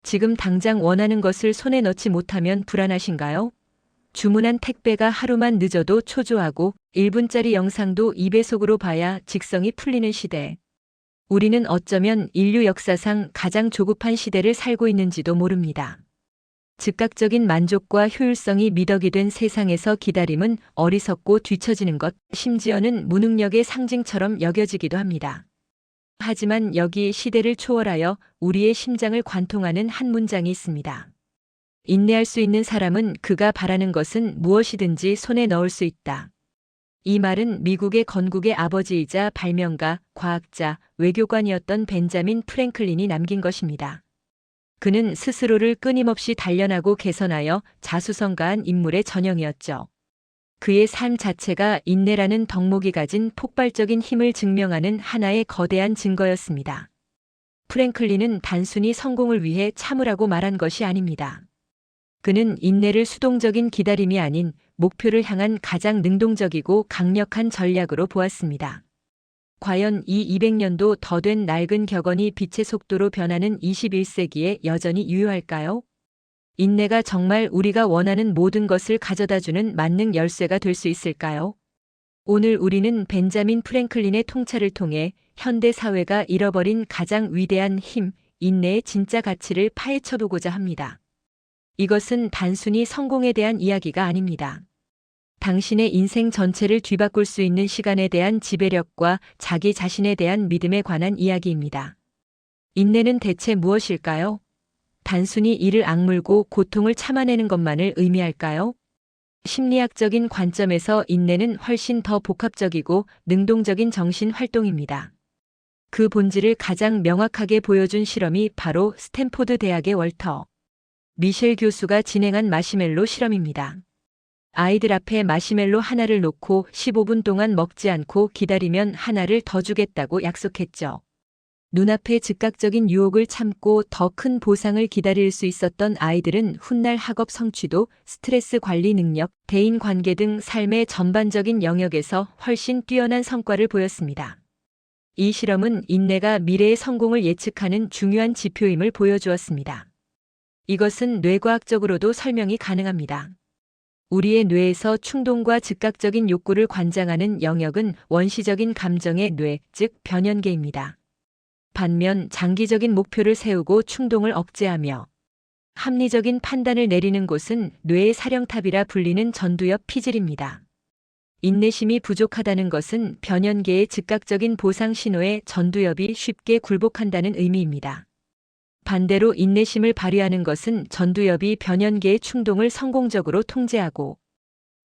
지금 당장 원하는 것을 손에 넣지 못하면 불안하신가요? 주문한 택배가 하루만 늦어도 초조하고 1분짜리 영상도 2배속으로 봐야 직성이 풀리는 시대. 우리는 어쩌면 인류 역사상 가장 조급한 시대를 살고 있는지도 모릅니다. 즉각적인 만족과 효율성이 미덕이 된 세상에서 기다림은 어리석고 뒤처지는 것, 심지어는 무능력의 상징처럼 여겨지기도 합니다. 하지만 여기 시대를 초월하여 우리의 심장을 관통하는 한 문장이 있습니다. 인내할 수 있는 사람은 그가 바라는 것은 무엇이든지 손에 넣을 수 있다. 이 말은 미국의 건국의 아버지이자 발명가, 과학자, 외교관이었던 벤자민 프랭클린이 남긴 것입니다. 그는 스스로를 끊임없이 단련하고 개선하여 자수성가한 인물의 전형이었죠. 그의 삶 자체가 인내라는 덕목이 가진 폭발적인 힘을 증명하는 하나의 거대한 증거였습니다. 프랭클린은 단순히 성공을 위해 참으라고 말한 것이 아닙니다. 그는 인내를 수동적인 기다림이 아닌 목표를 향한 가장 능동적이고 강력한 전략으로 보았습니다. 과연 이 200년도 더 된 낡은 격언이 빛의 속도로 변하는 21세기에 여전히 유효할까요? 인내가 정말 우리가 원하는 모든 것을 가져다주는 만능 열쇠가 될 수 있을까요? 오늘 우리는 벤자민 프랭클린의 통찰을 통해 현대 사회가 잃어버린 가장 위대한 힘, 인내의 진짜 가치를 파헤쳐보고자 합니다. 이것은 단순히 성공에 대한 이야기가 아닙니다. 당신의 인생 전체를 뒤바꿀 수 있는 시간에 대한 지배력과 자기 자신에 대한 믿음에 관한 이야기입니다. 인내는 대체 무엇일까요? 단순히 이를 악물고 고통을 참아내는 것만을 의미할까요? 심리학적인 관점에서 인내는 훨씬 더 복합적이고 능동적인 정신 활동입니다. 그 본질을 가장 명확하게 보여준 실험이 바로 스탠포드 대학의 월터 미셸 교수가 진행한 마시멜로 실험입니다. 아이들 앞에 마시멜로 하나를 놓고 15분 동안 먹지 않고 기다리면 하나를 더 주겠다고 약속했죠. 눈앞의 즉각적인 유혹을 참고 더 큰 보상을 기다릴 수 있었던 아이들은 훗날 학업 성취도, 스트레스 관리 능력, 대인 관계 등 삶의 전반적인 영역에서 훨씬 뛰어난 성과를 보였습니다. 이 실험은 인내가 미래의 성공을 예측하는 중요한 지표임을 보여주었습니다. 이것은 뇌과학적으로도 설명이 가능합니다. 우리의 뇌에서 충동과 즉각적인 욕구를 관장하는 영역은 원시적인 감정의 뇌, 즉 변연계입니다. 반면 장기적인 목표를 세우고 충동을 억제하며 합리적인 판단을 내리는 곳은 뇌의 사령탑이라 불리는 전두엽 피질입니다. 인내심이 부족하다는 것은 변연계의 즉각적인 보상 신호에 전두엽이 쉽게 굴복한다는 의미입니다. 반대로 인내심을 발휘하는 것은 전두엽이 변연계의 충동을 성공적으로 통제하고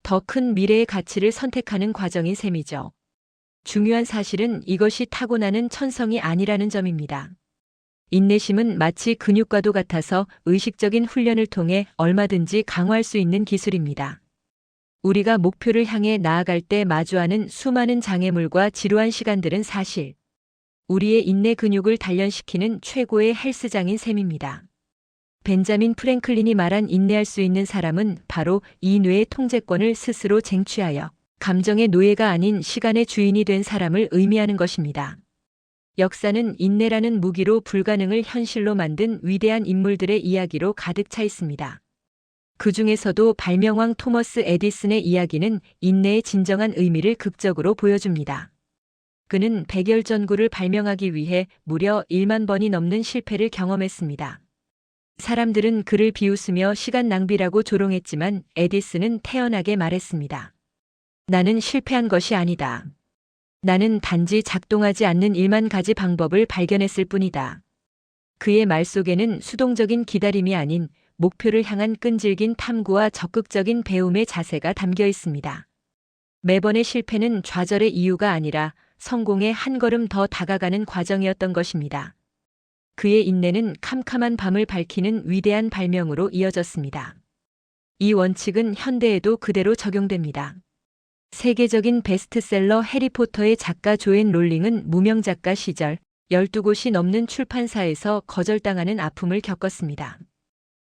더 큰 미래의 가치를 선택하는 과정인 셈이죠. 중요한 사실은 이것이 타고나는 천성이 아니라는 점입니다. 인내심은 마치 근육과도 같아서 의식적인 훈련을 통해 얼마든지 강화할 수 있는 기술입니다. 우리가 목표를 향해 나아갈 때 마주하는 수많은 장애물과 지루한 시간들은 사실 우리의 인내 근육을 단련시키는 최고의 헬스장인 셈입니다. 벤자민 프랭클린이 말한 인내할 수 있는 사람은 바로 이 뇌의 통제권을 스스로 쟁취하여 감정의 노예가 아닌 시간의 주인이 된 사람을 의미하는 것입니다. 역사는 인내라는 무기로 불가능을 현실로 만든 위대한 인물들의 이야기로 가득 차 있습니다. 그 중에서도 발명왕 토머스 에디슨의 이야기는 인내의 진정한 의미를 극적으로 보여줍니다. 그는 백열전구를 발명하기 위해 무려 1만 번이 넘는 실패를 경험했습니다. 사람들은 그를 비웃으며 시간 낭비라고 조롱했지만 에디슨은 태연하게 말했습니다. 나는 실패한 것이 아니다. 나는 단지 작동하지 않는 1만 가지 방법을 발견했을 뿐이다. 그의 말 속에는 수동적인 기다림이 아닌 목표를 향한 끈질긴 탐구와 적극적인 배움의 자세가 담겨 있습니다. 매번의 실패는 좌절의 이유가 아니라 성공에 한 걸음 더 다가가는 과정이었던 것입니다. 그의 인내는 캄캄한 밤을 밝히는 위대한 발명으로 이어졌습니다. 이 원칙은 현대에도 그대로 적용됩니다. 세계적인 베스트셀러 해리포터의 작가 조앤 롤링은 무명 작가 시절 12곳이 넘는 출판사에서 거절당하는 아픔을 겪었습니다.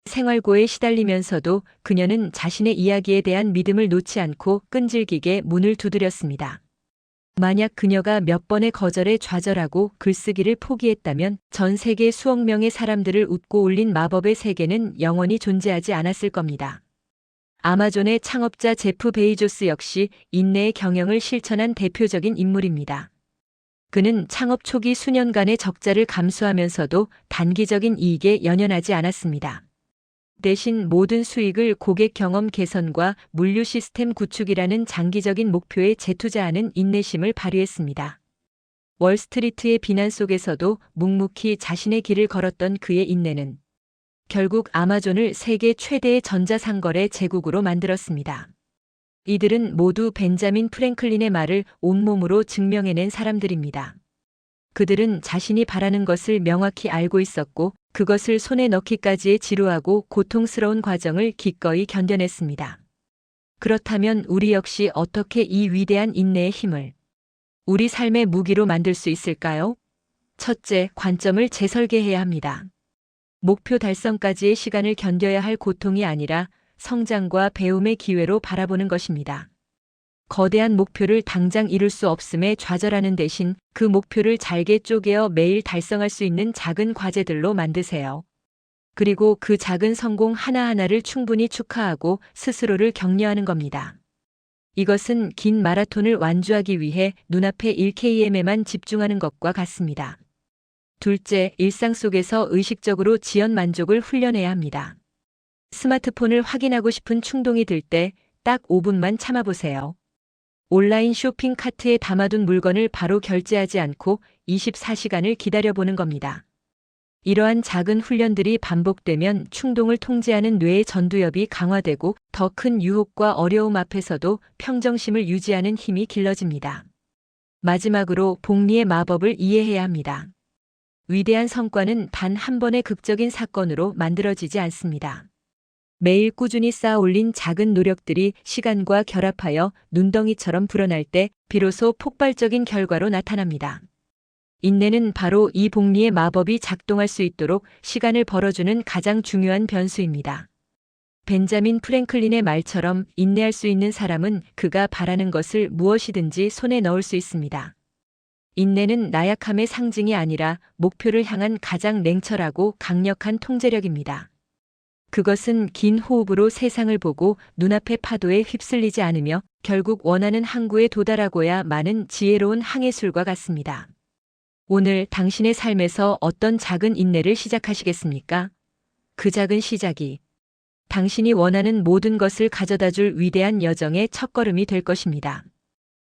생활고에 시달리면서도 그녀는 자신의 이야기에 대한 믿음을 놓지 않고 끈질기게 문을 두드렸습니다. 만약 그녀가 몇 번의 거절에 좌절하고 글쓰기를 포기했다면 전 세계 수억 명의 사람들을 웃고 올린 마법의 세계는 영원히 존재하지 않았을 겁니다. 아마존의 창업자 제프 베이조스 역시 인내의 경영을 실천한 대표적인 인물입니다. 그는 창업 초기 수년간의 적자를 감수하면서도 단기적인 이익에 연연하지 않았습니다. 대신 모든 수익을 고객 경험 개선과 물류 시스템 구축이라는 장기적인 목표에 재투자하는 인내심을 발휘했습니다. 월스트리트의 비난 속에서도 묵묵히 자신의 길을 걸었던 그의 인내는 결국 아마존을 세계 최대의 전자상거래 제국으로 만들었습니다. 이들은 모두 벤자민 프랭클린의 말을 온몸으로 증명해낸 사람들입니다. 그들은 자신이 바라는 것을 명확히 알고 있었고 그것을 손에 넣기까지의 지루하고 고통스러운 과정을 기꺼이 견뎌냈습니다. 그렇다면 우리 역시 어떻게 이 위대한 인내의 힘을 우리 삶의 무기로 만들 수 있을까요? 첫째, 관점을 재설계해야 합니다. 목표 달성까지의 시간을 견뎌야 할 고통이 아니라 성장과 배움의 기회로 바라보는 것입니다. 거대한 목표를 당장 이룰 수 없음에 좌절하는 대신 그 목표를 잘게 쪼개어 매일 달성할 수 있는 작은 과제들로 만드세요. 그리고 그 작은 성공 하나하나를 충분히 축하하고 스스로를 격려하는 겁니다. 이것은 긴 마라톤을 완주하기 위해 눈앞의 1km에만 집중하는 것과 같습니다. 둘째, 일상 속에서 의식적으로 지연 만족을 훈련해야 합니다. 스마트폰을 확인하고 싶은 충동이 들 때 딱 5분만 참아보세요. 온라인 쇼핑 카트에 담아둔 물건을 바로 결제하지 않고 24시간을 기다려보는 겁니다. 이러한 작은 훈련들이 반복되면 충동을 통제하는 뇌의 전두엽이 강화되고 더 큰 유혹과 어려움 앞에서도 평정심을 유지하는 힘이 길러집니다. 마지막으로 복리의 마법을 이해해야 합니다. 위대한 성과는 단 한 번의 극적인 사건으로 만들어지지 않습니다. 매일 꾸준히 쌓아 올린 작은 노력들이 시간과 결합하여 눈덩이처럼 불어날 때 비로소 폭발적인 결과로 나타납니다. 인내는 바로 이 복리의 마법이 작동할 수 있도록 시간을 벌어주는 가장 중요한 변수입니다. 벤자민 프랭클린의 말처럼 인내할 수 있는 사람은 그가 바라는 것을 무엇이든지 손에 넣을 수 있습니다. 인내는 나약함의 상징이 아니라 목표를 향한 가장 냉철하고 강력한 통제력입니다. 그것은 긴 호흡으로 세상을 보고 눈앞의 파도에 휩쓸리지 않으며 결국 원하는 항구에 도달하고야 마는 지혜로운 항해술과 같습니다. 오늘 당신의 삶에서 어떤 작은 인내를 시작하시겠습니까? 그 작은 시작이 당신이 원하는 모든 것을 가져다 줄 위대한 여정의 첫걸음이 될 것입니다.